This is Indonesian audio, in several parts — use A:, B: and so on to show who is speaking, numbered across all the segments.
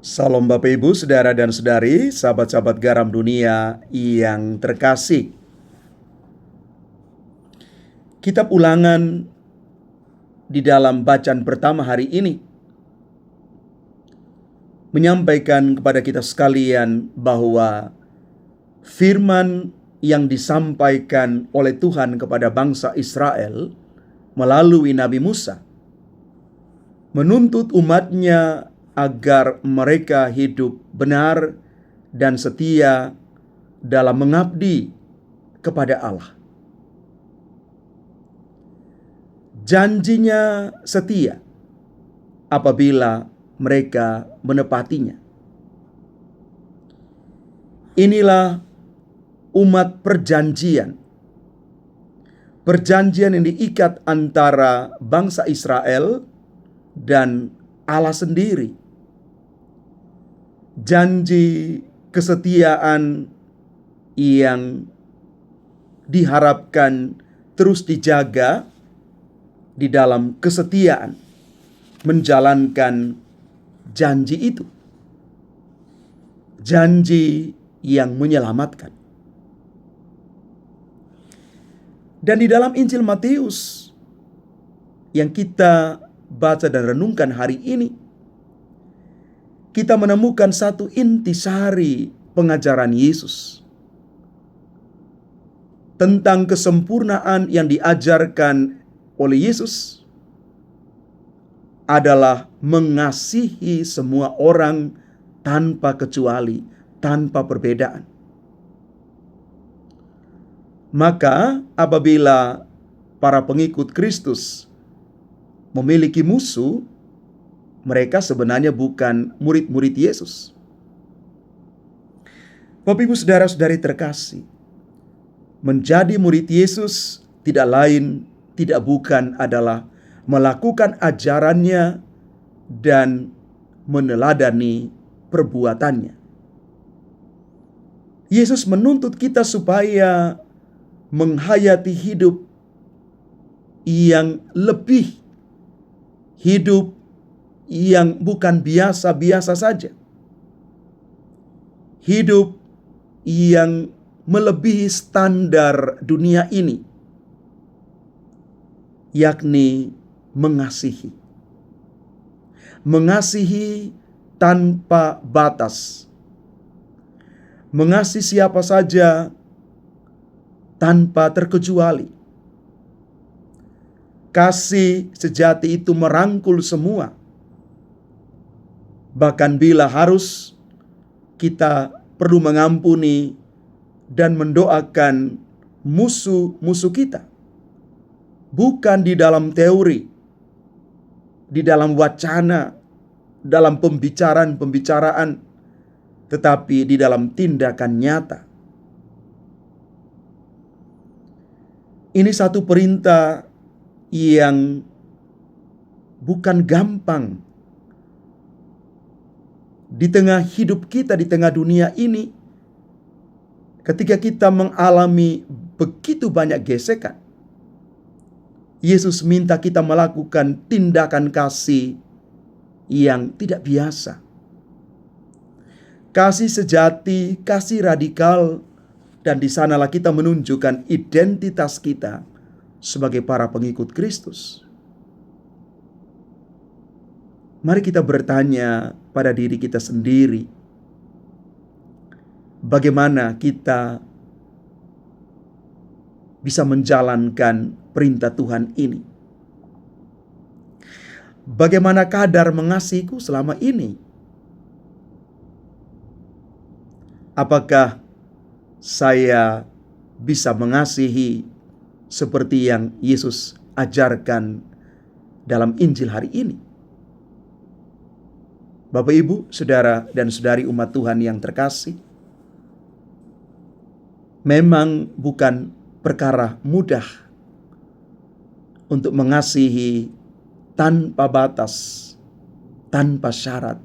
A: Salam Bapak Ibu, Saudara dan Saudari, sahabat-sahabat garam dunia yang terkasih. Kitab Ulangan di dalam bacaan pertama hari ini menyampaikan kepada kita sekalian bahwa firman yang disampaikan oleh Tuhan kepada bangsa Israel melalui Nabi Musa menuntut umatnya agar mereka hidup benar dan setia dalam mengabdi kepada Allah. Janjinya setia apabila mereka menepatinya. Inilah umat perjanjian. Perjanjian yang diikat antara bangsa Israel dan Allah sendiri. Janji kesetiaan yang diharapkan terus dijaga di dalam kesetiaan menjalankan janji itu. Janji yang menyelamatkan. Dan di dalam Injil Matius yang kita baca dan renungkan hari ini, kita menemukan satu intisari pengajaran Yesus tentang kesempurnaan yang diajarkan oleh Yesus adalah mengasihi semua orang tanpa kecuali, tanpa perbedaan. Maka apabila para pengikut Kristus memiliki musuh, mereka sebenarnya bukan murid-murid Yesus. Bapak Ibu saudara-saudari terkasih, menjadi murid Yesus tidak lain, tidak bukan adalah melakukan ajarannya dan meneladani perbuatannya. Yesus menuntut kita supaya menghayati hidup yang lebih, hidup yang bukan biasa-biasa saja. Hidup yang melebihi standar dunia ini, yakni mengasihi. Mengasihi tanpa batas. Mengasihi siapa saja tanpa terkecuali. Kasih sejati itu merangkul semua. Bahkan bila harus, kita perlu mengampuni dan mendoakan musuh-musuh kita. Bukan di dalam teori, di dalam wacana, dalam pembicaraan, tetapi di dalam tindakan nyata. Ini satu perintah yang bukan gampang di tengah hidup kita, di tengah dunia ini, ketika kita mengalami begitu banyak gesekan. Yesus minta kita melakukan tindakan kasih yang tidak biasa. Kasih sejati, kasih radikal, dan di sanalah kita menunjukkan identitas kita sebagai para pengikut Kristus. Mari kita bertanya pada diri kita sendiri, bagaimana kita bisa menjalankan perintah Tuhan ini? Bagaimana kadar mengasihiku selama ini? Apakah saya bisa mengasihi seperti yang Yesus ajarkan dalam Injil hari ini? Bapak Ibu, saudara dan saudari umat Tuhan yang terkasih, memang bukan perkara mudah untuk mengasihi tanpa batas, tanpa syarat.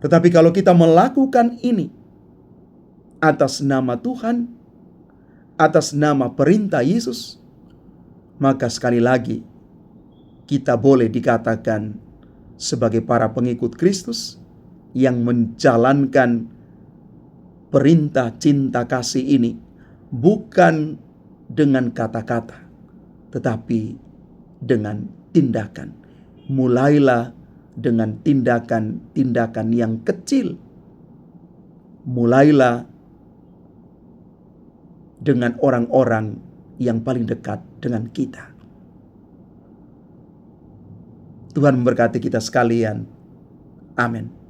A: Tetapi kalau kita melakukan ini atas nama Tuhan, atas nama perintah Yesus, maka sekali lagi kita boleh dikatakan sebagai para pengikut Kristus yang menjalankan perintah cinta kasih ini bukan dengan kata-kata, tetapi dengan tindakan. Mulailah dengan tindakan-tindakan yang kecil. Mulailah dengan orang-orang yang paling dekat dengan kita. Tuhan memberkati kita sekalian. Amin.